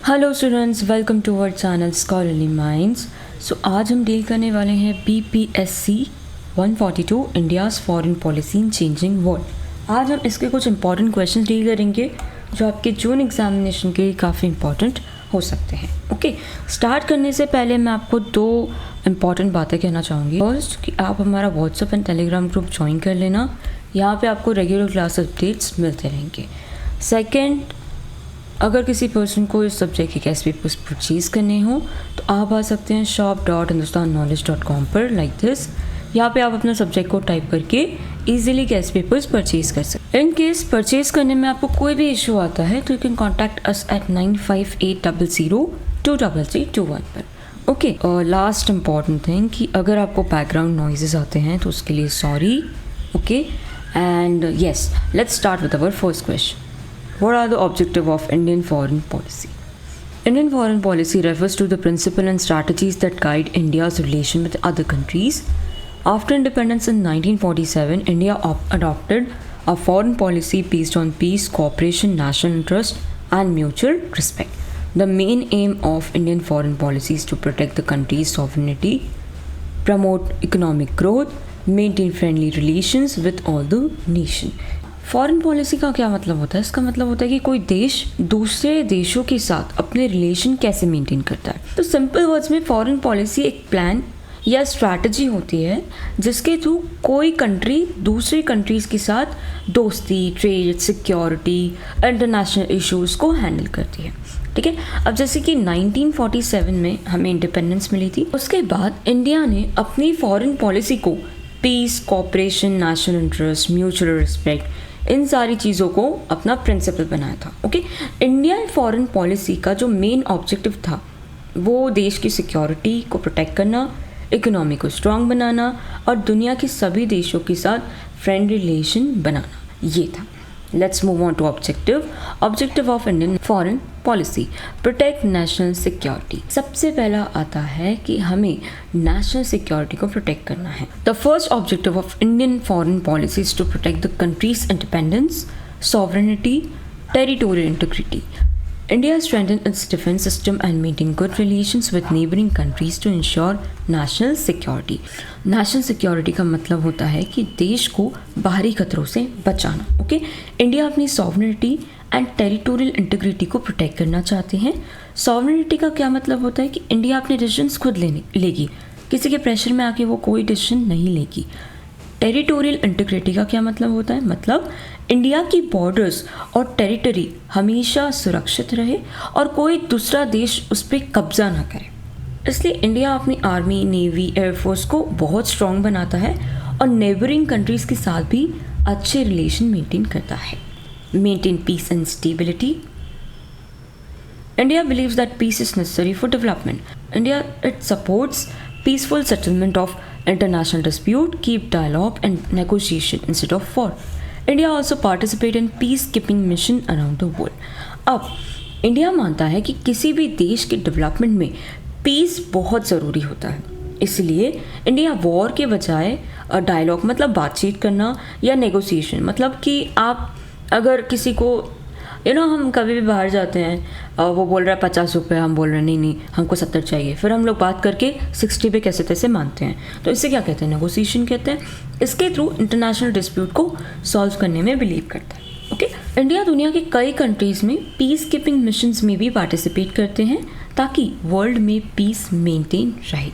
Hello students, welcome to our channel scholarly minds. So आज हम deal करने वाले हैं BPSC 142 India's foreign policy in changing world. आज हम इसके कुछ इंपॉर्टेंट क्वेश्चंस डील करेंगे जो आपके जून एग्जामिनेशन के लिए काफ़ी इंपॉर्टेंट हो सकते हैं। ओके, स्टार्ट करने से पहले मैं आपको दो इंपॉर्टेंट बातें कहना चाहूँगी। फर्स्ट कि आप हमारा WhatsApp and Telegram group join कर लेना, यहाँ पे आपको रेगुलर क्लास अपडेट्स मिलते रहेंगे। सेकेंड, अगर किसी पर्सन को इस सब्जेक्ट के गेस्ट पेपर्स परचेज़ करने हो तो आप आ सकते हैं shop.hindustanknowledge.com पर लाइक दिस। यहाँ पे आप अपना सब्जेक्ट को टाइप करके इजीली गेस्ट पेपर्स परचेज़ कर सकते हैं। इन केस परचेज़ करने में आपको कोई भी इशू आता है तो you can contact us at 9580023321 पर। ओके, और लास्ट इम्पॉर्टेंट थिंग कि अगर आपको बैकग्राउंड नॉइजेस आते हैं तो उसके लिए sorry. Okay, and yes, let's start with our first question. What are the objectives of Indian foreign policy? Indian foreign policy refers to the principles and strategies that guide India's relation with other countries. After independence in 1947, India adopted a foreign policy based on peace, cooperation, national interest, and mutual respect. The main aim of Indian foreign policy is to protect the country's sovereignty, promote economic growth, maintain friendly relations with all the nation. Foreign policy का क्या मतलब होता है? इसका मतलब होता है कि कोई देश दूसरे देशों के साथ अपने रिलेशन कैसे मेंटेन करता है। तो सिंपल वर्ड्स में फॉरेन पॉलिसी एक प्लान या स्ट्रैटेजी होती है जिसके थ्रू कोई कंट्री दूसरी कंट्रीज़ के साथ दोस्ती, ट्रेड, सिक्योरिटी, इंटरनेशनल इश्यूज़ को हैंडल करती है। ठीक है, अब जैसे कि 1947 में हमें इंडिपेंडेंस मिली थी, उसके बाद इंडिया ने अपनी फॉरेन पॉलिसी को peace, cooperation, national interest, mutual respect, इन सारी चीज़ों को अपना प्रिंसिपल बनाया था। ओके, इंडियन फॉरेन पॉलिसी का जो मेन ऑब्जेक्टिव था वो देश की सिक्योरिटी को प्रोटेक्ट करना, इकोनॉमी को स्ट्रॉन्ग बनाना और दुनिया के सभी देशों के साथ फ्रेंड रिलेशन बनाना, ये था। Let's move on to objective of Indian foreign policy, protect national security. सबसे पहला आता है कि हमें नेशनल सिक्योरिटी को प्रोटेक्ट करना है। The first objective of Indian foreign policy is to protect the country's independence, sovereignty, territorial integrity. India strengthened its defense system and maintained good relations with neighboring countries to ensure national security. National security का मतलब होता है कि देश को बाहरी खतरों से बचाना। ओके, इंडिया अपनी सॉवरेनिटी एंड टेरिटोरियल इंटीग्रिटी को प्रोटेक्ट करना चाहते हैं। सॉवरेनिटी का क्या मतलब होता है कि इंडिया अपने डिसीजंस खुद लेगी, किसी के प्रेशर में आके वो कोई डिसीजन नहीं लेगी। टेरिटोरियल इंटीग्रिटी का क्या मतलब होता है? मतलब इंडिया की बॉर्डर्स और टेरिटरी हमेशा सुरक्षित रहे और कोई दूसरा देश उस पर कब्जा ना करे। इसलिए इंडिया अपनी आर्मी, नेवी, एयरफोर्स को बहुत स्ट्रॉन्ग बनाता है और नेबरिंग कंट्रीज़ के साथ भी अच्छे रिलेशन मेंटेन करता है। Maintain peace and stability. India believes that peace is necessary for development. India it supports peaceful settlement of international dispute, keep dialogue and negotiation instead of war. India also participate in peacekeeping mission around the world. अब India मानता है कि किसी भी देश के development में piece बहुत ज़रूरी होता है, इसलिए इंडिया वॉर के बजाय डायलॉग मतलब बातचीत करना या नेगोशिएशन, मतलब कि आप अगर किसी को हम कभी भी बाहर जाते हैं, वो बोल रहा है 50 रुपये, हम बोल रहे हैं नहीं हमको 70 चाहिए, फिर हम लोग बात करके 60 पे कैसे तैसे मानते हैं, तो इसे क्या कहते हैं? नेगोशिएशन कहते हैं। इसके थ्रू इंटरनेशनल डिस्प्यूट को सॉल्व करने में बिलीव करता है। ओके, इंडिया दुनिया के कई कंट्रीज़ में पीस कीपिंग मिशंस में भी पार्टिसिपेट करते हैं ताकि वर्ल्ड में पीस मेंटेन रहे।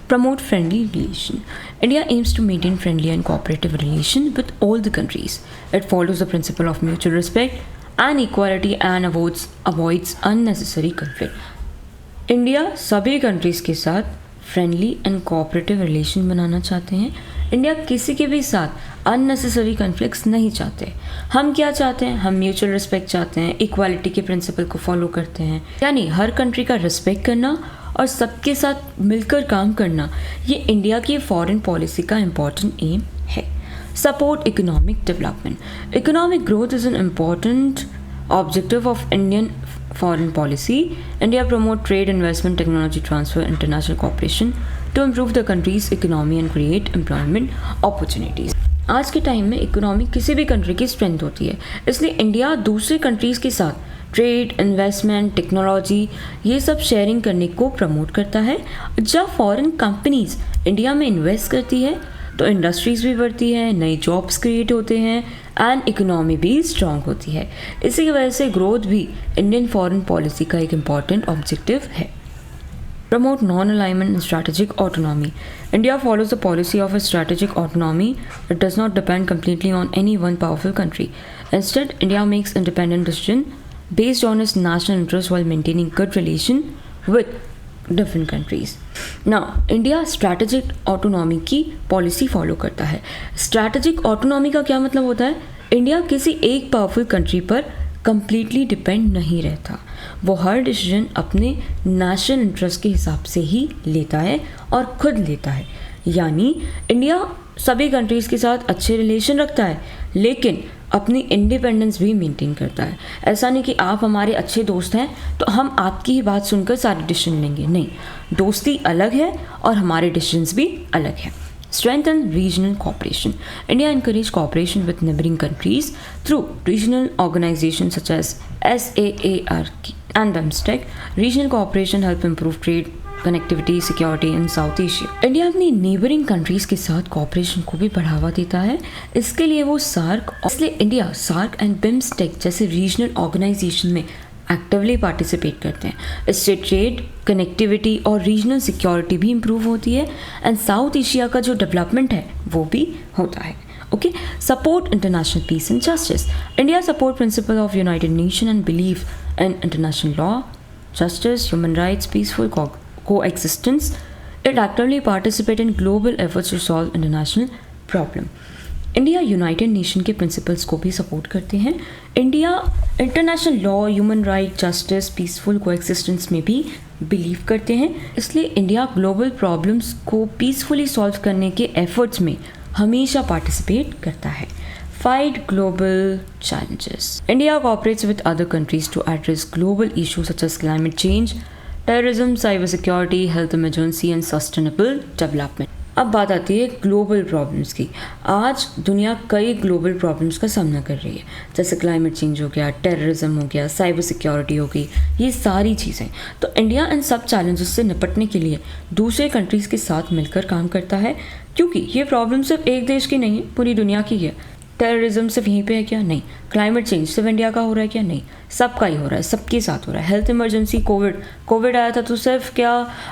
Promote friendly relation. India aims to maintain friendly and cooperative relation with all the countries. It follows the principle of mutual respect and equality and avoids unnecessary conflict. India सभी countries के साथ friendly and cooperative relation बनाना चाहते हैं। India किसी के भी साथ unnecessary conflicts नहीं चाहते। हम क्या चाहते हैं? हम म्यूचुअल रिस्पेक्ट चाहते हैं, इक्वालिटी के प्रिंसिपल को फॉलो करते हैं, यानी हर कंट्री का रिस्पेक्ट करना और सबके साथ मिलकर काम करना, ये इंडिया की फॉरेन पॉलिसी का इम्पॉर्टेंट एम है। Support economic development. Economic growth is an important objective of Indian foreign policy. India promote trade, investment, technology transfer, international cooperation to improve the country's economy and create employment opportunities. आज के time में economy किसी भी country की strength होती है, इसलिए India दूसरे कंट्रीज़ के साथ ट्रेड, इन्वेस्टमेंट, टेक्नोलॉजी, ये सब शेयरिंग करने को प्रमोट करता है। जब फॉरेन कंपनीज इंडिया में इन्वेस्ट करती है तो इंडस्ट्रीज़ भी बढ़ती है, नई जॉब्स क्रिएट होते हैं एंड इकोनॉमी भी स्ट्रांग होती है। इसी की वजह से ग्रोथ भी इंडियन फॉरेन पॉलिसी का एक इम्पॉर्टेंट ऑब्जेक्टिव है। Promote non-alignment and strategic autonomy. India follows the policy of a strategic autonomy. It does not depend completely on any one powerful country. Instead, India makes independent decisions based on its national interest while maintaining good relation with different countries. Now, India strategic autonomy की policy follow करता है। Strategic autonomy का क्या मतलब होता है? India किसी एक पावरफुल कंट्री पर कंप्लीटली डिपेंड नहीं रहता। वो हर डिसीजन अपने नेशनल इंटरेस्ट के हिसाब से ही लेता है और खुद लेता है। यानी इंडिया सभी कंट्रीज़ के साथ अच्छे रिलेशन रखता है लेकिन अपनी इंडिपेंडेंस भी मेंटेन करता है। ऐसा नहीं कि आप हमारे अच्छे दोस्त हैं तो हम आपकी ही बात सुनकर सारे डिसीजन लेंगे, नहीं, दोस्ती अलग है और हमारे डिसीजंस भी अलग हैं। Strengthen regional cooperation. India encouraged cooperation with neighboring countries through regional organizations such as SAARC and BIMSTEC. Regional cooperation help improve trade, connectivity, security in South Asia. India अपनी neighboring countries के साथ cooperation को भी बढ़ावा देता है। इसके लिए वो SAARC, इसलिए इंडिया SAARC and BIMSTEC जैसे regional organization में एक्टिवली पार्टिसिपेट करते हैं। इससे ट्रेड, कनेक्टिविटी और रीजनल सिक्योरिटी भी इम्प्रूव होती है एंड साउथ एशिया का जो डेवलपमेंट है वो भी होता है। Okay, support international peace and justice. India support principle of United Nation and believe in international law, justice, human rights, peaceful coexistence. It actively participates in global efforts to solve international problem. India United Nation के principles को भी support करते हैं। India international law, human right, justice, peaceful coexistence में भी believe करते हैं। इसलिए इंडिया ग्लोबल प्रॉब्लम्स को पीसफुली सॉल्व करने के एफर्ट्स में हमेशा पार्टिसिपेट करता है। Fight global challenges. India cooperates with other countries to address global issues such as climate change, terrorism, cybersecurity, health emergency and sustainable development. अब बात आती है ग्लोबल प्रॉब्लम्स की। आज दुनिया कई ग्लोबल प्रॉब्लम्स का सामना कर रही है, जैसे क्लाइमेट चेंज हो गया, टेररिज्म हो गया, साइबर सिक्योरिटी हो गई, ये सारी चीज़ें। तो इंडिया इन सब चैलेंजेस से निपटने के लिए दूसरे कंट्रीज़ के साथ मिलकर काम करता है, क्योंकि ये प्रॉब्लम सिर्फ एक देश की नहीं, पूरी दुनिया की है। टेररिज्म सिर्फ यहीं पे है क्या? नहीं। क्लाइमेट चेंज सिर्फ इंडिया का हो रहा है क्या? नहीं, सबका ही हो रहा है, सबके साथ हो रहा है। हेल्थ इमरजेंसी, कोविड आया था तो सिर्फ क्या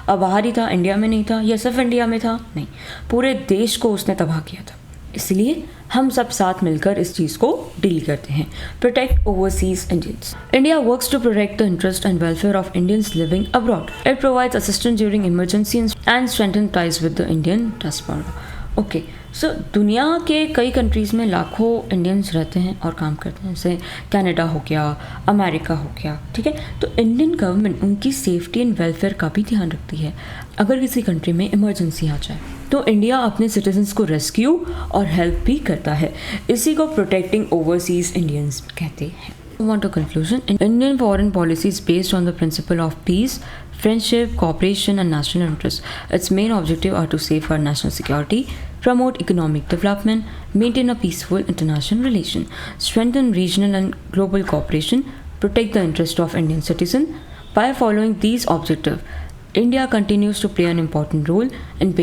बाहर ही था, इंडिया में नहीं था, या सिर्फ इंडिया में था? नहीं, पूरे देश को उसने तबाह किया था। इसलिए हम सब साथ मिलकर इस चीज़ को डील करते हैं। Protect overseas Indians. India works to protect the interest and welfare of Indians living abroad. It provides assistance during emergency and strengthen ties with the Indian diaspora. Okay, so दुनिया के कई कंट्रीज़ में लाखों Indians रहते हैं और काम करते हैं, जैसे कनाडा हो गया, अमेरिका हो गया, ठीक है। तो इंडियन गवर्नमेंट उनकी सेफ्टी एंड वेलफेयर का भी ध्यान रखती है। अगर किसी कंट्री में इमरजेंसी आ जाए तो इंडिया अपने सिटीजन्स को रेस्क्यू और हेल्प भी करता है। इसी को प्रोटेक्टिंग ओवरसीज इंडियंस कहते हैं। Want to conclusion. Indian foreign policy is based on the principle of peace, friendship, cooperation, and national interest. Its main objective are to safeguard national security, promote economic development, maintain a peaceful international relation, strengthen regional and global cooperation, protect the interest of Indian citizens. By following these objectives, India continues to play an important role in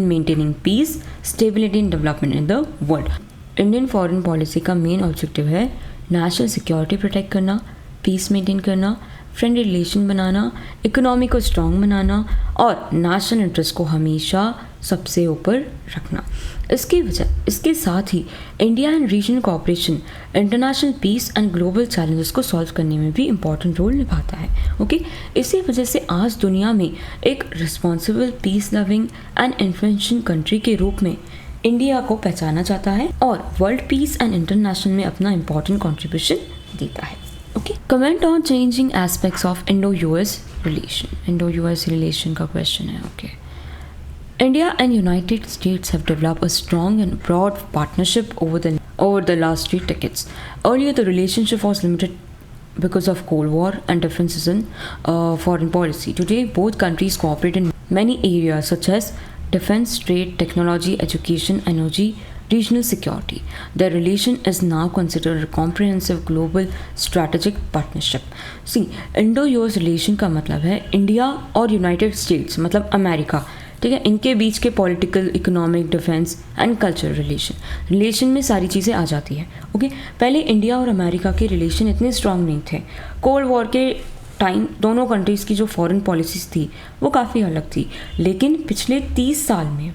maintaining peace, stability, and development in the world. Indian foreign policy का main objective है national security protect करना, peace maintain करना, friendly relation बनाना, economy को strong बनाना और national interest को हमेशा सबसे ऊपर रखना। इसके साथ ही India and regional cooperation international peace and global challenges को सॉल्व करने में भी इम्पॉर्टेंट रोल निभाता है। ओके, इसी वजह से आज दुनिया में एक responsible, peace loving and influential country के रूप में इंडिया को पहचाना जाता है और वर्ल्ड पीस एंड इंटरनेशनल में अपना इम्पॉर्टेंट कंट्रीब्यूशन देता है। Okay, comment on changing aspects of Indo US relation. Indo US relation का क्वेश्चन है। Okay, India and United States have developed a strong and broad partnership over the last 3 decades. Earlier, the relationship was limited because of Cold War and differences in foreign policy. Today, both countries cooperate in many areas such as defense, trade, technology, education, energy, regional security. The relation is now considered a comprehensive global strategic partnership. See, Indo-US relation का मतलब है India और United states मतलब America, ठीक है, इनके बीच के political, economic, defence and cultural relation में सारी चीज़ें आ जाती है. ओके, पहले इंडिया और अमेरिका के रिलेशन इतने स्ट्रांग नहीं थे. कोल्ड वॉर के टाइम दोनों कंट्रीज़ की जो फॉरेन पॉलिसीज़ थी वो काफ़ी अलग थी, लेकिन पिछले 30 साल में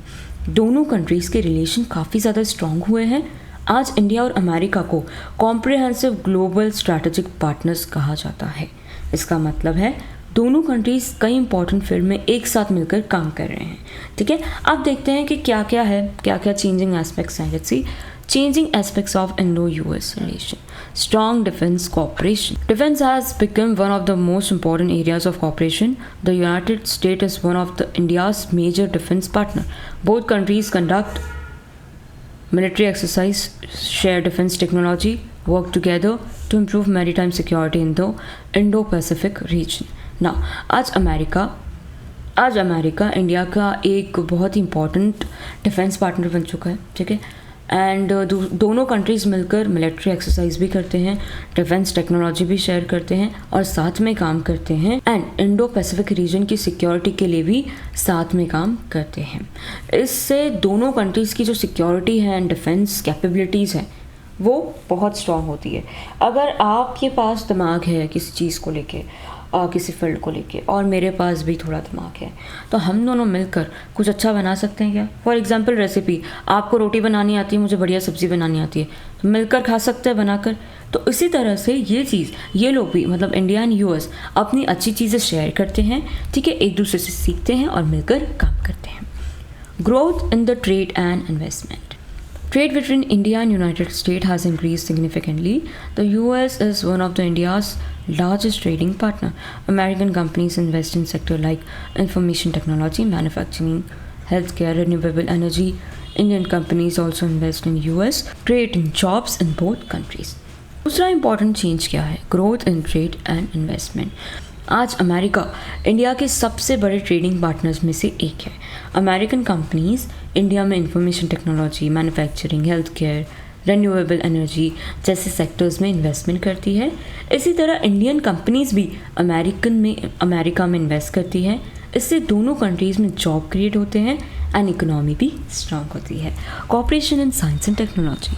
दोनों कंट्रीज़ के रिलेशन काफ़ी ज़्यादा स्ट्रांग हुए हैं. आज इंडिया और अमेरिका को कॉम्प्रिहेंसिव ग्लोबल स्ट्रैटेजिक पार्टनर्स कहा जाता है. इसका मतलब है दोनों कंट्रीज़ कई इंपॉर्टेंट फील्ड में एक साथ मिलकर काम कर रहे हैं. ठीक है, अब देखते हैं कि क्या क्या है, क्या क्या चेंजिंग एस्पेक्ट्स हैं. Let's see changing aspects of Indo-US relation. Strong defense cooperation. Defense has become one of the most important areas of cooperation. The United States is one of India's major defense partner. Both countries conduct military exercise, share defense technology, work together to improve maritime security in the Indo-Pacific region. Now, आज America India का एक बहुत ही important defence partner बन चुका है. ठीक है, and दोनों कंट्रीज़ मिलकर मिलिट्री एक्सरसाइज भी करते हैं, डिफेंस टेक्नोलॉजी भी शेयर करते हैं और साथ में काम करते हैं, एंड इंडो पैसिफिक रीजन की सिक्योरिटी के लिए भी साथ में काम करते हैं. इससे दोनों कंट्रीज़ की जो सिक्योरिटी है एंड डिफेंस कैपेबिलिटीज़ हैं वो बहुत स्ट्रॉन्ग होती है. अगर आपके पास दिमाग है किसी चीज़ को लेके, किसी फील्ड को लेके, और मेरे पास भी थोड़ा दिमाग है, तो हम दोनों मिलकर कुछ अच्छा बना सकते हैं क्या. फॉर एग्जांपल रेसिपी, आपको रोटी बनानी आती है, मुझे बढ़िया सब्ज़ी बनानी आती है, तो मिलकर खा सकते हैं बनाकर. तो इसी तरह से ये लोग भी मतलब इंडिया एंड यूएस अपनी अच्छी चीज़ें शेयर करते हैं. ठीक है, एक दूसरे से सीखते हैं और मिलकर काम करते हैं. Growth in the trade and investment. Trade between India and United States has increased significantly. The US is one of India's largest trading partner. American companies invest in sectors like information technology, manufacturing, healthcare, renewable energy. Indian companies also invest in US, creating jobs in both countries. दूसरा important change क्या है? Growth in trade and investment. आज America India के सबसे बड़े trading partners में से एक है. अमेरिकन कंपनीज इंडिया में information technology, manufacturing, health care, renewable energy जैसे सेक्टर्स में इन्वेस्टमेंट करती है. इसी तरह इंडियन कंपनीज भी अमेरिका में इन्वेस्ट करती है. इससे दोनों कंट्रीज़ में जॉब क्रिएट होते हैं एंड इकोनॉमी भी स्ट्रांग होती है. Cooperation in science and technology.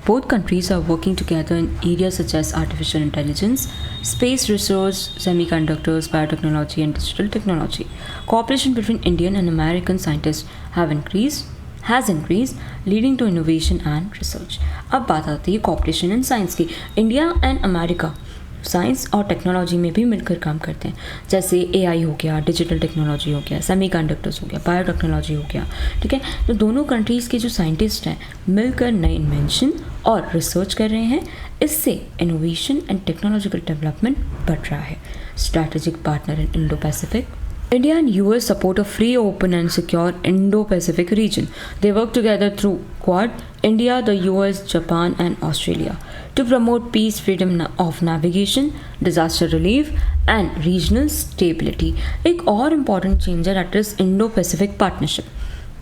Both countries are working together in areas such as artificial intelligence, space research, semiconductors, biotechnology, and digital technology. Cooperation between Indian and American scientists has increased, leading to innovation and research. अब बात आती है cooperation in science की. India and America science और technology में भी मिलकर काम करते हैं. जैसे AI हो गया, डिजिटल टेक्नोलॉजी हो गया, सेमीकंडक्टर्स हो गया, बायोटेक्नोलॉजी हो गया. ठीक है, तो दोनों कंट्रीज़ के जो साइंटिस्ट हैं मिलकर नए इन्वेंशन और रिसर्च कर रहे हैं. इससे इनोवेशन एंड टेक्नोलॉजिकल डेवलपमेंट बढ़ रहा है. Strategic partner in Indo Pacific. India and US support a free, open and secure Indo-Pacific region. They work together through Quad, India, the US, Japan and Australia to promote peace, freedom of navigation, disaster relief and regional stability. एक और important change है that is Indo-Pacific partnership.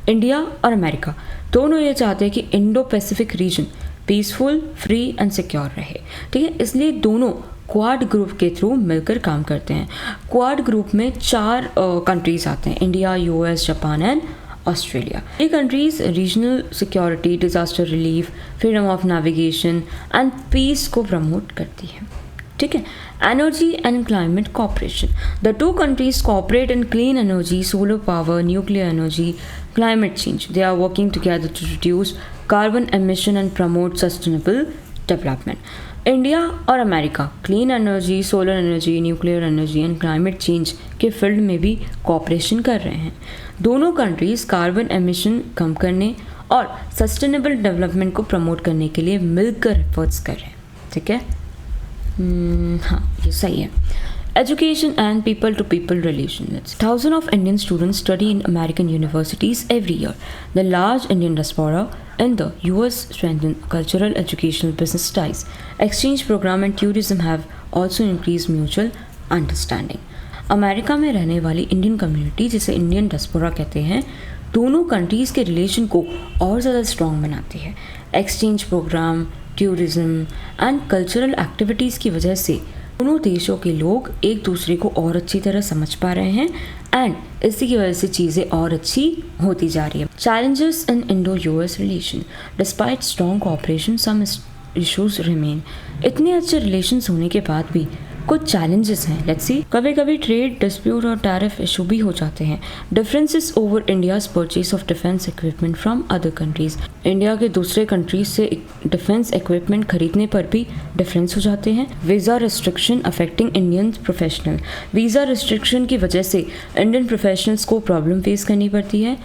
India और America दोनों ये चाहते हैं कि Indo Pacific region peaceful, free and secure रहे. ठीक है, इसलिए दोनों क्वाड ग्रुप के थ्रू मिलकर काम करते हैं. क्वाड ग्रुप में 4 कंट्रीज़ आते हैं, India, US, Japan and Australia. ये countries regional security, disaster relief, freedom of navigation and peace को प्रमोट करती है. ठीक है, energy and climate cooperation. The 2 countries cooperate in clean energy, solar power, nuclear energy, climate change. They are working together to reduce carbon emission and promote sustainable development. India और America clean energy, solar energy, nuclear energy and climate change के field में भी corporation कर रहे हैं. दोनों countries carbon emission कम करने और सस्टेनेबल डेवलपमेंट को प्रमोट करने के लिए मिलकर एफर्ट्स कर रहे हैं. ठीक है, हाँ ये सही है. Education and people-to-people relations. Thousands of Indian students study in American universities every year. The large Indian diaspora in the US strengthen cultural, educational, business ties. Exchange program and tourism have also increased mutual understanding. America में रहने वाली Indian community, जिसे Indian diaspora कहते हैं, दोनों countries के relation को और ज़्यादा स्ट्रॉन्ग बनाती है। Exchange program, tourism and cultural activities की वजह से दोनों देशों के लोग एक दूसरे को और अच्छी तरह समझ पा रहे हैं एंड इसी की वजह से चीज़ें और अच्छी होती जा रही है। Challenges in Indo US relation, despite strong cooperation some issues remain. इतने अच्छे रिलेशंस होने के बाद भी कुछ चैलेंजेस हैं। लेट्स सी, कभी कभी ट्रेड डिस्प्यूट और टैरिफ इशू भी हो जाते हैं। Differences over India's purchase of defence equipment from other countries, India के दूसरे कंट्रीज से डिफेंस इक्विपमेंट खरीदने पर भी डिफरेंस हो जाते हैं। Visa restriction affecting Indian professional, visa restriction की वजह से इंडियन प्रोफेशनल्स को प्रॉब्लम फेस करनी पड़ती है।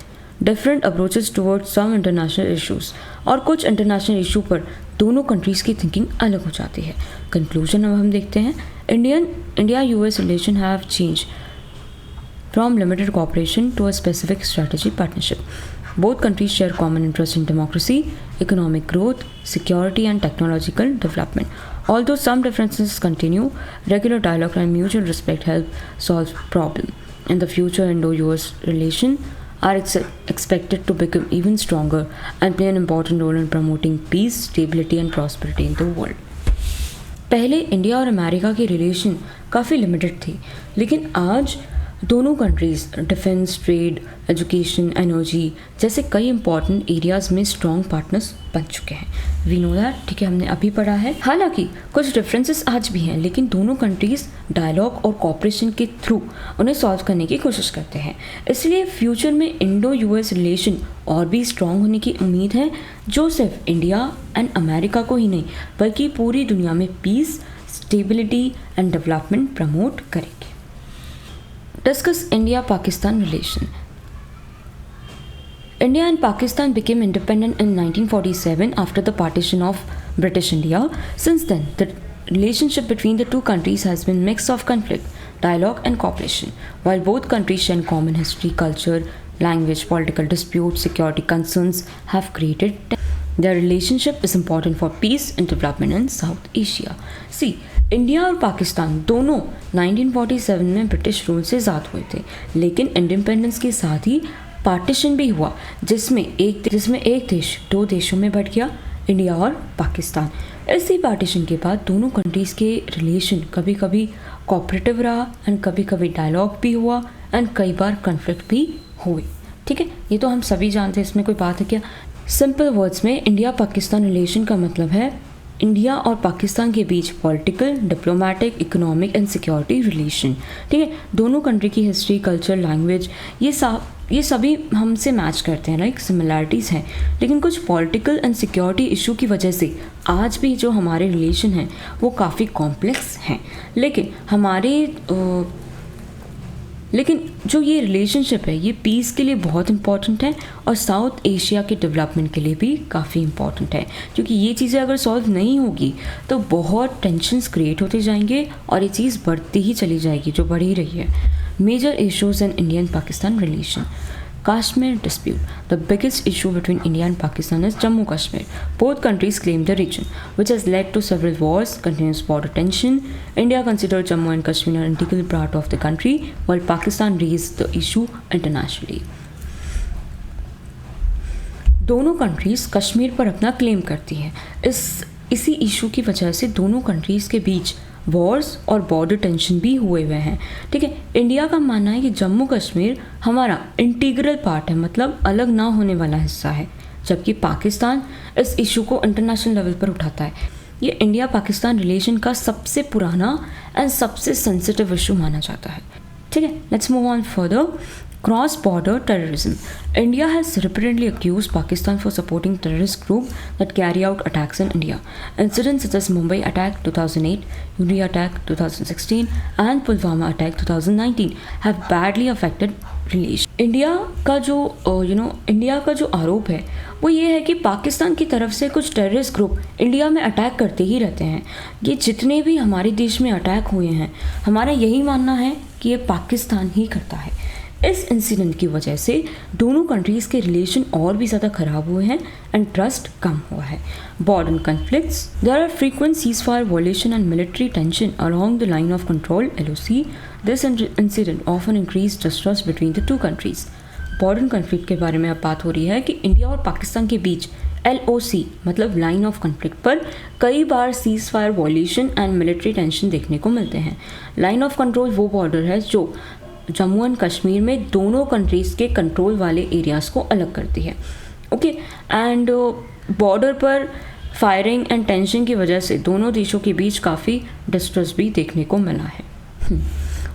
Different approaches towards some international issues, और कुछ इंटरनेशनल इशू पर दोनों कंट्रीज़ की थिंकिंग अलग हो जाती है। कंक्लूजन अब हम देखते हैं। India US relation have change from limited cooperation to a specific strategic partnership. Both countries share common interest in democracy, economic growth, security and technological development. Although some differences continue, regular dialogue and mutual respect help solve problem. In the future, Indo-US relations are expected to become even stronger and play an important role in promoting peace, stability and prosperity in the world. पहले India और America की relation काफ़ी limited थी, लेकिन आज दोनों countries defence, trade, education, energy जैसे कई इंपॉर्टेंट एरियाज़ में स्ट्रॉन्ग पार्टनर्स बन चुके हैं. वी नो दैट, ठीक है, हमने अभी पढ़ा है. हालांकि कुछ डिफरेंसेस आज भी हैं, लेकिन दोनों कंट्रीज़ डायलॉग और कोऑपरेशन के थ्रू उन्हें सॉल्व करने की कोशिश करते हैं. इसलिए फ्यूचर में इंडो यूएस रिलेशन और भी स्ट्रॉन्ग होने की उम्मीद है, जो सिर्फ इंडिया एंड अमेरिका को ही नहीं बल्कि पूरी दुनिया में peace, stability and development promote करेंगे. Discuss India-Pakistan relation. India and Pakistan became independent in 1947 after the partition of British India. Since then, the relationship between the two countries has been a mix of conflict, dialogue and cooperation. While both countries share common history, culture, language, political disputes, security concerns have created their relationship is important for peace and development in South Asia. See, India और पाकिस्तान दोनों 1947 में British rule से आज़ाद हुए थे, लेकिन independence के साथ ही partition भी हुआ, जिसमें एक देश दो देशों में बट गया, इंडिया और पाकिस्तान. इसी पार्टीशन के बाद दोनों कंट्रीज़ के रिलेशन कभी कभी कोऑपरेटिव रहा एंड कभी कभी डायलॉग भी हुआ एंड कई बार कन्फ्लिक्ट भी हुए. ठीक है, ये तो हम सभी जानते हैं, इसमें कोई बात है क्या. सिंपल वर्ड्स में इंडिया पाकिस्तान रिलेशन का मतलब है इंडिया और पाकिस्तान के बीच political, diplomatic, economic and security relation. ठीक है, दोनों कंट्री की हिस्ट्री, कल्चर, लैंग्वेज ये सभी हमसे मैच करते हैं, लाइक सिमिलैरिटीज़ हैं, लेकिन कुछ पॉलिटिकल एंड सिक्योरिटी इशू की वजह से आज भी जो हमारे रिलेशन हैं वो काफ़ी कॉम्प्लेक्स हैं. लेकिन जो ये रिलेशनशिप है ये पीस के लिए बहुत इंपॉर्टेंट है और साउथ एशिया के डेवलपमेंट के लिए भी काफ़ी इंपॉर्टेंट है, क्योंकि ये चीज़ें अगर सॉल्व नहीं होगी तो बहुत टेंशन्स क्रिएट होते जाएंगे और ये चीज़ बढ़ती ही चली जाएगी, जो बढ़ ही रही है. Major issues in Indian Pakistan relation. Kashmir dispute. The biggest issue between India and Pakistan is Jammu Kashmir. Both countries claim the region, which has led to several wars, continuous border tension. India considers Jammu and Kashmir an integral part of the country, while Pakistan raised the issue internationally. दोनों countries Kashmir पर अपना claim करती हैं. इसी issue की वजह से दोनों कंट्रीज़ के बीच वॉर्स और बॉर्डर टेंशन भी हुए हैं. ठीक है, इंडिया का मानना है कि जम्मू कश्मीर हमारा इंटीग्रल पार्ट है, मतलब अलग ना होने वाला हिस्सा है, जबकि पाकिस्तान इस इशू को इंटरनेशनल लेवल पर उठाता है. ये इंडिया पाकिस्तान रिलेशन का सबसे पुराना एंड सबसे सेंसिटिव इशू माना जाता है. ठीक है, let's move on further. Cross-border terrorism. India has repeatedly accused Pakistan for supporting terrorist groups that carry out attacks in India. Incidents such as Mumbai attack 2008, Uri attack 2016, and Pulwama attack 2019 have badly affected relations. India का जो आरोप है वो ये है कि पाकिस्तान की तरफ से कुछ टेररिस्ट ग्रुप इंडिया में अटैक करते ही रहते हैं. ये जितने भी हमारे देश में अटैक हुए हैं, हमारा यही मानना है कि ये पाकिस्तान ही करता है. इस इंसिडेंट की वजह से दोनों कंट्रीज़ के रिलेशन और भी ज़्यादा ख़राब हुए हैं एंड ट्रस्ट कम हुआ है. Border conflicts. There are frequent ceasefire violation and military tension along the line of control LOC. This incident often increase distrust between the two countries. Border conflict के बारे में अब बात हो रही है कि इंडिया और पाकिस्तान के बीच LOC मतलब लाइन ऑफ कन्फ्लिक्ट पर कई बार cease fire violation and military tension देखने को मिलते हैं। लाइन ऑफ कंट्रोल वो बॉर्डर है जो जम्मू एंड कश्मीर में दोनों कंट्रीज़ के कंट्रोल वाले एरियाज़ को अलग करती है। ओके, एंड बॉर्डर पर फायरिंग एंड टेंशन की वजह से दोनों देशों के बीच काफ़ी डिस्ट्रेस भी देखने को मिला है।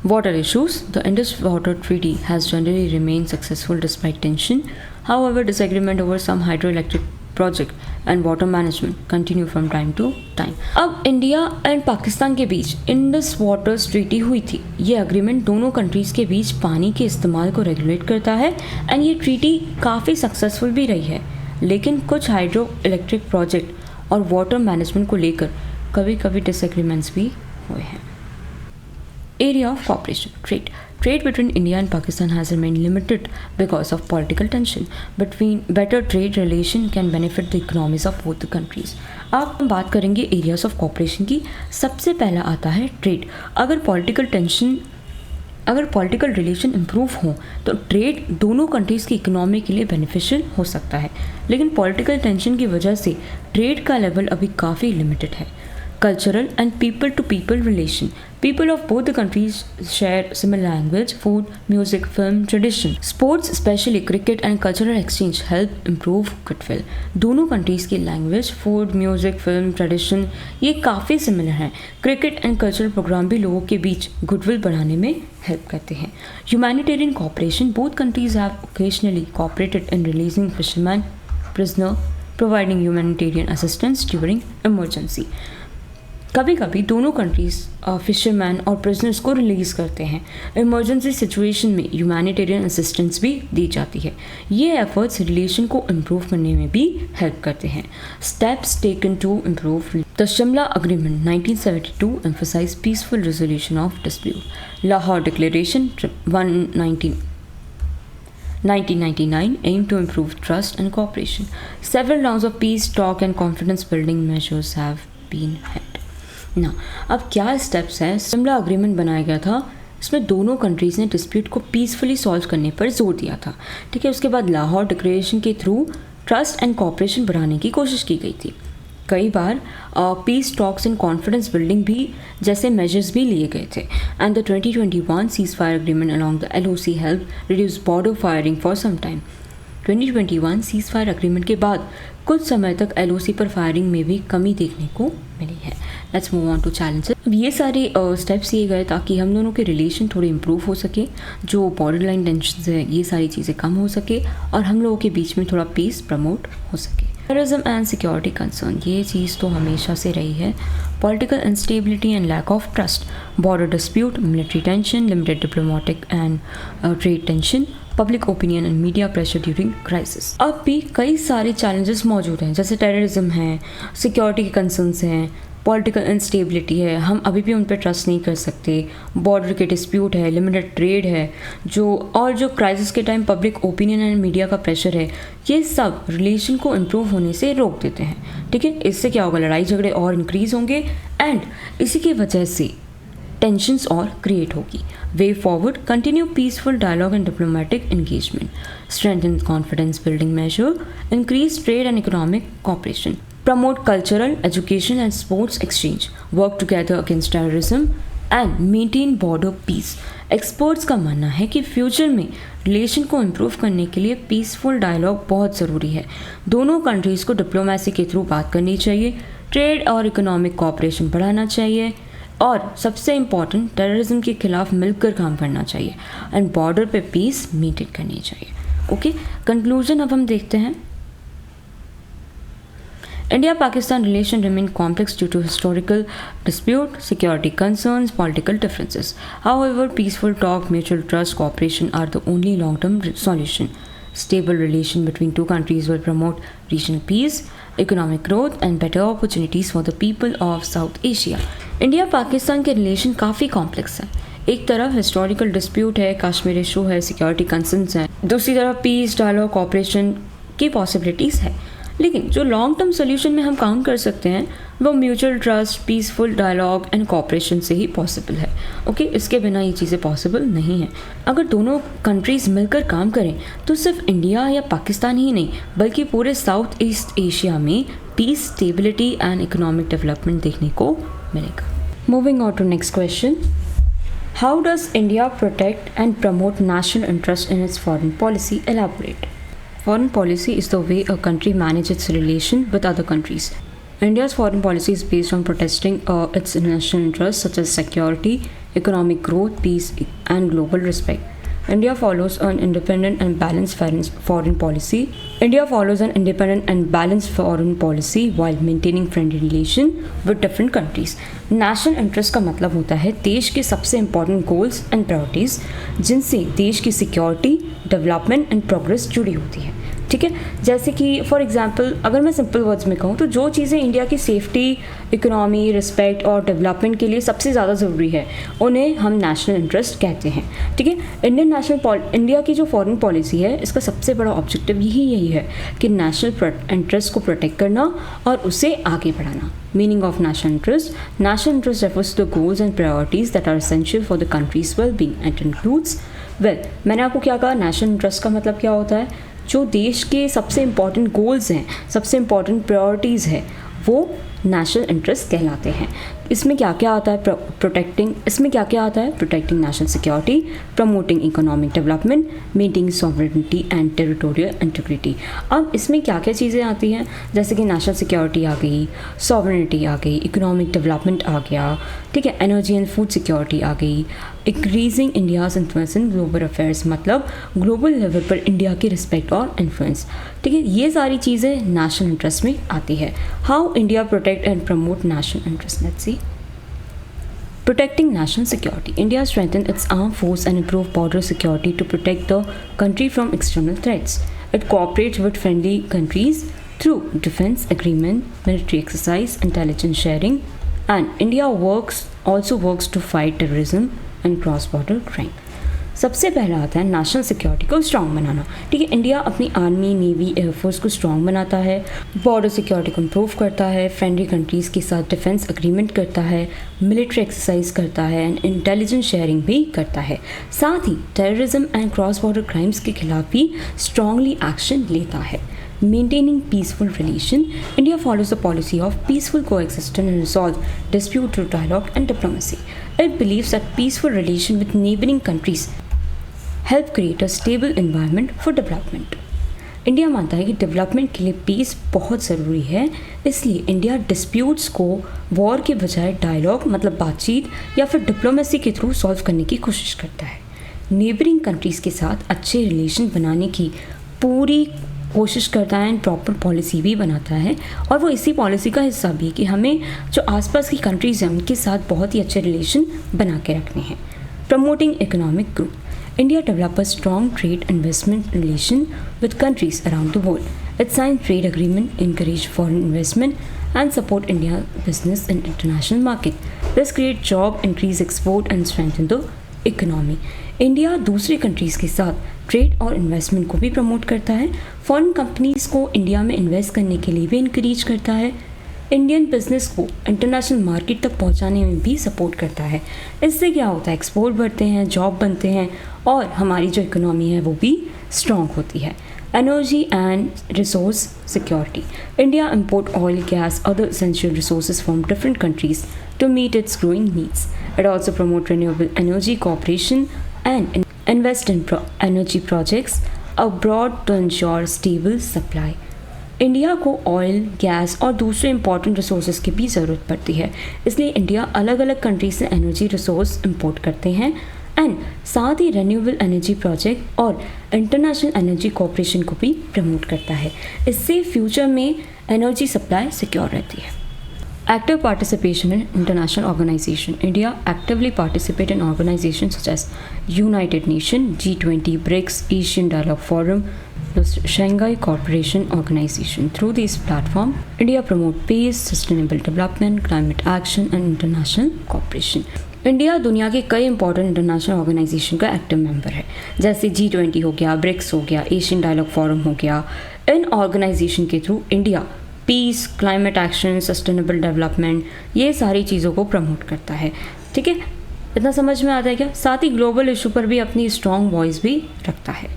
Water issues. The Indus Water Treaty has generally remained successful despite tension. However, disagreement over some hydroelectric project and water management continue from time to time. अब इंडिया एंड पाकिस्तान के बीच इंडस वाटर्स ट्रीटी हुई थी। ये agreement दोनों countries के बीच पानी के इस्तेमाल को रेगुलेट करता है एंड ये ट्रीटी काफ़ी सक्सेसफुल भी रही है, लेकिन कुछ हाइड्रो इलेक्ट्रिक प्रोजेक्ट और वाटर मैनेजमेंट को लेकर कभी कभी डिसएग्रीमेंट्स भी हुए हैं। Area of cooperation. Trade between India and Pakistan has remained limited because of political tension. Better trade relation can benefit the economies of both the countries. अब हम बात करेंगे एरियाज ऑफ कॉपरेशन की। सबसे पहला आता है ट्रेड। अगर पॉलिटिकल रिलेशन इम्प्रूव हो तो ट्रेड दोनों कंट्रीज़ की इकोनॉमी के लिए बेनिफिशियल हो सकता है, लेकिन पॉलिटिकल टेंशन की वजह से ट्रेड का लेवल अभी काफ़ी लिमिटेड है। Cultural and people-to-people relation. People of both the countries share similar language, food, music, film, tradition. Sports, especially cricket and cultural exchange, help improve goodwill. दोनों countries की language, food, music, film, tradition ये काफ़ी similar हैं। Cricket and cultural program भी लोगों के बीच goodwill बढ़ाने में help करते हैं। Humanitarian cooperation. Both countries have occasionally cooperated in releasing fishermen, prisoner, providing humanitarian assistance during emergency. कभी कभी दोनों कंट्रीज़ फिशरमैन और प्रिजनर्स को रिलीज़ करते हैं। इमरजेंसी सिचुएशन में ह्यूमैनिटेरियन असिस्टेंस भी दी जाती है। ये एफर्ट्स रिलेशन को इम्प्रूव करने में भी हेल्प करते हैं। Steps taken to improve the Shimla agreement 1972 emphasize peaceful resolution of dispute. Lahore declaration 1999 aimed to improve trust and cooperation. Several rounds of peace talk and confidence building measures have been held. ना अब क्या steps हैं। Shimla agreement बनाया गया था, इसमें दोनों countries ने डिस्प्यूट को पीसफुली सॉल्व करने पर जोर दिया था। ठीक है, उसके बाद लाहौर डिक्लेरेशन के थ्रू ट्रस्ट एंड कोऑपरेशन बढ़ाने की कोशिश की गई थी। कई बार peace talks and confidence building भी जैसे मेजर्स भी लिए गए थे। And the 2021 cease fire agreement along the LOC help reduce border firing for some time. 2021 cease fire agreement के बाद कुछ समय तक LOC पर फायरिंग में भी कमी देखने को मिली है। Let's move on to challenges. अब ये सारे स्टेप्स लिए गए ताकि हम दोनों के रिलेशन थोड़े इम्प्रूव हो सके, जो बॉर्डर लाइन टेंशन है ये सारी चीज़ें कम हो सके और हम लोगों के बीच में थोड़ा पीस प्रमोट हो सके। टेररिज्म एंड सिक्योरिटी कंसर्न, ये चीज़ तो हमेशा से रही है। Political instability and lack of trust, border dispute, military tension, limited diplomatic and trade tension, public opinion and media pressure during crisis. अब भी कई सारे चैलेंजेस मौजूद हैं, जैसे टेररिज्म है, सिक्योरिटी के कंसर्न्स हैं, पॉलिटिकल इंस्टेबिलिटी है, हम अभी भी उन पर ट्रस्ट नहीं कर सकते, बॉर्डर के डिस्प्यूट है, लिमिटेड ट्रेड है, जो क्राइसिस के time public opinion and media का प्रेशर है, ये सब रिलेशन को इम्प्रूव होने से रोक देते हैं। ठीक है, इससे क्या होगा, लड़ाई झगड़े और इंक्रीज होंगे एंड इसी की वजह से टेंशन्स और क्रिएट होगी। Way forward, continue peaceful dialogue and diplomatic engagement, strengthen confidence building measure, increase trade and economic cooperation, promote cultural, education and sports exchange, work together against terrorism and maintain border peace. Experts का मानना है कि future में relation को improve करने के लिए peaceful dialogue बहुत ज़रूरी है। दोनों कंट्रीज़ को डिप्लोमेसी के थ्रू बात करनी चाहिए, ट्रेड और इकोनॉमिक कॉपरेशन बढ़ाना चाहिए और सबसे इम्पॉर्टेंट टेररिज्म के खिलाफ मिलकर काम करना चाहिए एंड बॉर्डर पे पीस मेंटेन करनी चाहिए। ओके, कंक्लूजन अब हम देखते हैं। India-Pakistan relation remain complex due to historical dispute, security concerns, political differences. However, peaceful talk, mutual trust, cooperation are the only long-term solution. Stable relation between two countries will promote regional peace, economic growth and better opportunities for the people of South Asia. India-Pakistan के relation काफ़ी complex है। एक तरफ historical dispute है, Kashmir issue है, security concerns हैं, दूसरी तरफ पीस, डायलॉग, कॉपरेशन की पॉसिबिलिटीज़ है। लेकिन जो लॉन्ग टर्म सोल्यूशन में हम काउंट कर सकते हैं वो mutual trust, peaceful dialogue and cooperation से ही पॉसिबल है। ओके, इसके बिना ये चीज़ें पॉसिबल नहीं है। अगर दोनों कंट्रीज़ मिलकर काम करें तो सिर्फ इंडिया या पाकिस्तान ही नहीं बल्कि पूरे साउथ ईस्ट एशिया में peace, stability and economic development देखने को मिलेगा। Moving on to next question, how does India protect and promote national interest in its foreign policy? Elaborate. Foreign policy is the way a country manages its relation with other countries. India's foreign policy is based on protecting its national interests such as security, economic growth, peace, and global respect. India follows an independent and balanced foreign policy. India follows an independent and balanced foreign policy while maintaining friendly relation with different countries. National interest का मतलब होता है देश के सबसे important goals and priorities जिनसे देश की सिक्योरिटी, डेवलपमेंट एंड प्रोग्रेस जुड़ी होती है। ठीक है, जैसे कि फॉर एग्जांपल अगर मैं सिंपल वर्ड्स में कहूँ तो जो चीज़ें इंडिया की सेफ्टी, इकोनॉमी, रिस्पेक्ट और डेवलपमेंट के लिए सबसे ज़्यादा ज़रूरी है उन्हें हम नेशनल इंटरेस्ट कहते हैं। ठीक है, इंडिया की जो फॉरेन पॉलिसी है इसका सबसे बड़ा ऑब्जेक्टिव यही है कि नेशनल इंटरेस्ट को प्रोटेक्ट करना और उसे आगे बढ़ाना। Meaning of national interest. National interest refers to the goals and priorities that are essential for the country's well-being and includes, मैंने आपको क्या कहा, नेशनल इंटरेस्ट का मतलब क्या होता है? जो देश के सबसे इम्पॉर्टेंट गोल्स हैं, सबसे इम्पॉर्टेंट प्रायोरिटीज़ है वो नेशनल इंटरेस्ट कहलाते हैं। इसमें क्या क्या आता है? Protecting national security, promoting economic development, maintaining sovereignty and territorial integrity. अब इसमें क्या क्या चीज़ें आती हैं? जैसे कि नेशनल सिक्योरिटी आ गई, सॉवरेनिटी आ गई, इकोनॉमिक डेवलपमेंट आ गया, ठीक है, एनर्जी एंड फूड सिक्योरिटी आ गई, increasing India's influence in global affairs, मतलब ग्लोबल लेवल पर इंडिया की रिस्पेक्ट और इन्फ्लुएंस। ठीक है, ये सारी चीज़ें नेशनल इंटरेस्ट में आती है। How India protect and promote national interest? Let's see. Protecting national security. India strengthened its armed force and improved border security to protect the country from external threats. It cooperates with friendly countries through defense agreement, military exercise, intelligence sharing, and India also works to fight terrorism and cross-border crime. सबसे पहला आता है national security को strong बनाना। ठीक है, India अपनी army, navy, air force को strong बनाता है, बॉर्डर सिक्योरिटी को इम्प्रूव करता है, फ्रेंडली कंट्रीज़ के साथ डिफेंस एग्रीमेंट करता है, मिलिट्री एक्सरसाइज करता है एंड इंटेलिजेंस शेयरिंग भी करता है। साथ ही terrorism and cross border crimes के खिलाफ भी स्ट्रॉन्गली एक्शन लेता है। Maintaining peaceful relation, India follows the policy of peaceful coexistence and resolve dispute through dialogue and diplomacy. It believes that peaceful relation with neighboring countries help create a stable environment for development. India मानता है कि development के लिए piece बहुत ज़रूरी है, इसलिए India disputes को वॉर के बजाय डायलॉग मतलब बातचीत या फिर डिप्लोमेसी के थ्रू सॉल्व करने की कोशिश करता है। नेबरिंग कंट्रीज़ के साथ अच्छे रिलेशन बनाने की पूरी कोशिश करता है एंड प्रॉपर पॉलिसी भी बनाता है, और वो इसी पॉलिसी का हिस्सा भी है कि हमें जो आसपास की कंट्रीज़ हैं उनके साथ बहुत ही अच्छे रिलेशन बना के रखने हैं। Promoting economic growth, India developed a strong trade investment relation with countries around the world. It signed trade agreement, encouraged foreign investment, and support India business in international market. This create job, increase export, and strengthen the economy. India दूसरी countries के साथ trade और investment को भी promote करता है, foreign companies को India में इन्वेस्ट करने के लिए भी इनकरेज करता है, इंडियन बिजनेस को इंटरनेशनल मार्केट तक पहुंचाने में भी सपोर्ट करता है। इससे क्या होता है, एक्सपोर्ट बढ़ते हैं, जॉब बनते हैं और हमारी जो इकोनॉमी है वो भी स्ट्रॉन्ग होती है। Energy and resource security, India import oil, gas, other essential resources from different countries to meet its growing needs. It also promote renewable energy cooperation and invest in energy projects abroad to ensure stable supply. India को oil, gas और दूसरे important resources की भी ज़रूरत पड़ती है, इसलिए India अलग अलग कंट्री से एनर्जी रिसोर्स इंपोर्ट करते हैं एंड साथ ही रिन्यूएबल एनर्जी प्रोजेक्ट और इंटरनेशनल एनर्जी कॉपरेशन को भी प्रमोट करता है। इससे फ्यूचर में एनर्जी सप्लाई सिक्योर रहती है। Active participation in international organization. India actively participate in organizations such as United Nations, G20, BRICS, Asian Dialogue Forum, the Shanghai Cooperation Organization. Through these platforms, India promote peace, sustainable development, climate action, and international cooperation. India दुनिया के कई important international organisation का active member है, जैसे G20 हो गया, BRICS हो गया, एशियन डायलॉग फोरम हो गया, इन ऑर्गेनाइजेशन के through India peace, climate action, sustainable development, ये सारी चीज़ों को प्रमोट करता है। ठीक है, इतना समझ में आता है क्या? साथ ही ग्लोबल इशू पर भी अपनी स्ट्रॉन्ग वॉइस भी रखता है।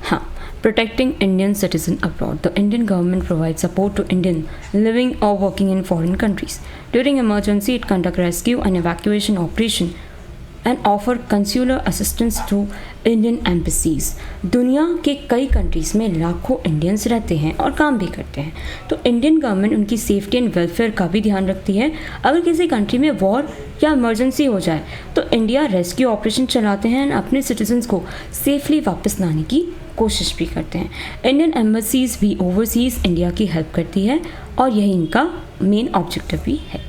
हाँ, protecting Indian citizen abroad. The Indian government provides support to Indian living or working in foreign countries. During emergency, it conduct rescue and evacuation operation and offer consular assistance to Indian embassies. दुनिया के कई countries में लाखों Indians रहते हैं और काम भी करते हैं, तो इंडियन गवर्नमेंट उनकी सेफ्टी एंड वेलफेयर का भी ध्यान रखती है। अगर किसी कंट्री में वॉर या इमरजेंसी हो जाए तो इंडिया रेस्क्यू ऑपरेशन चलाते हैं और अपने सिटीजन्स को सेफली वापस लाने की कोशिश भी करते हैं। इंडियन एम्बेसीज भी ओवरसीज़ इंडिया की हेल्प करती है और यही इनका मेन ऑब्जेक्टिव भी है।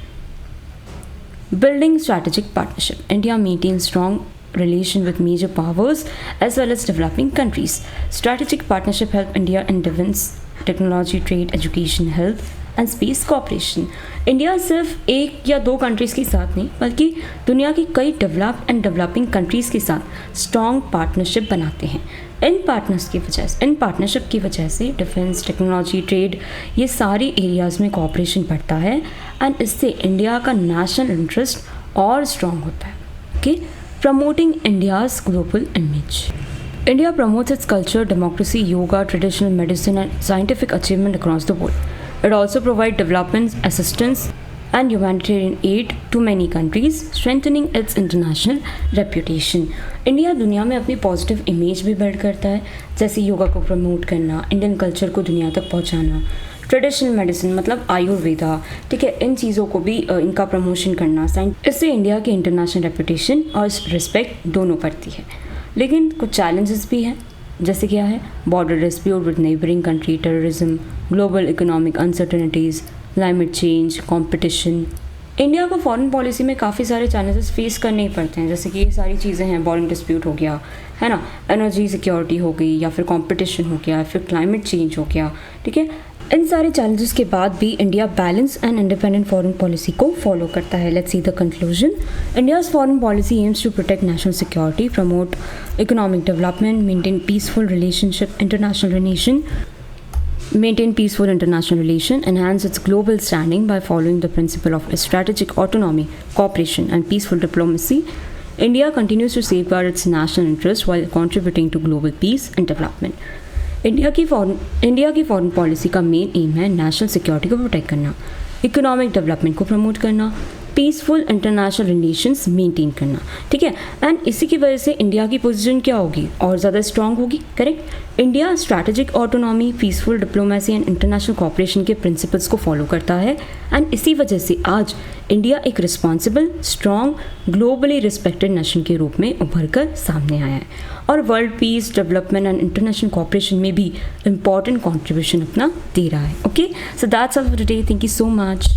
Building strategic partnership. India maintains strong relation with major powers as well as developing countries. Strategic partnership help India in defense, technology, trade, education, health and space cooperation. India सिर्फ एक या दो countries के साथ नहीं बल्कि दुनिया की कई डेवलप्ड एंड डेवलपिंग कंट्रीज़ के साथ स्ट्रॉन्ग पार्टनरशिप बनाते हैं। इन पार्टनरशिप की वजह से डिफेंस, टेक्नोलॉजी, ट्रेड, ये सारी एरियाज़ में कोऑपरेशन बढ़ता है एंड इससे इंडिया का नेशनल इंटरेस्ट और स्ट्रॉन्ग होता है। Okay, promoting India's global image. India promotes its culture, democracy, yoga, traditional medicine and scientific achievement across the world. It also provides development assistance and humanitarian aid to many countries, strengthening its international reputation. India दुनिया में अपनी positive image भी build करता है, जैसे योगा को promote करना, Indian culture को दुनिया तक पहुंचाना, ट्रेडिशनल मेडिसिन मतलब आयुर्वेदा, ठीक है, इन चीज़ों को भी इनका प्रमोशन करना, इससे इंडिया की इंटरनेशनल रेपुटेशन और रिस्पेक्ट दोनों बढ़ती है। लेकिन कुछ चैलेंजेस भी हैं, जैसे क्या है, border dispute with neighbouring country, terrorism, global economic uncertainties, climate change, competition. India को फॉरेन पॉलिसी में काफ़ी सारे चैलेंजेस फेस करने ही पड़ते हैं, जैसे कि ये सारी चीज़ें हैं, बॉर्डर डिस्प्यूट हो गया है ना, एनर्जी सिक्योरिटी हो गई, या फिर कंपटीशन हो गया, फिर क्लाइमेट चेंज हो गया। ठीक है, इन सारे चैलेंजेस के बाद भी India balance and independent foreign policy को फॉलो करता है। Let's see the conclusion. India's foreign policy aims to protect national security, promote economic development, maintain peaceful international relation, enhance its global standing by following the principle of strategic autonomy, cooperation and peaceful diplomacy. India continues to safeguard its national interests while contributing to global peace and development. India की foreign policy का main M है national security को protect करना, economic development को promote करना, peaceful international relations maintain करना। ठीक है, एंड इसी की वजह से इंडिया की पोजीशन क्या होगी, और ज़्यादा स्ट्रांग होगी। Correct, India strategic autonomy, peaceful diplomacy and international cooperation के प्रिंसिपल्स को फॉलो करता है एंड इसी वजह से आज इंडिया एक responsible, strong, globally respected nation के रूप में उभर कर सामने आया है और world peace, development and international cooperation में भी इंपॉर्टेंट कॉन्ट्रीब्यूशन अपना दे रहा है। Okay, so that's all for today, thank you so much.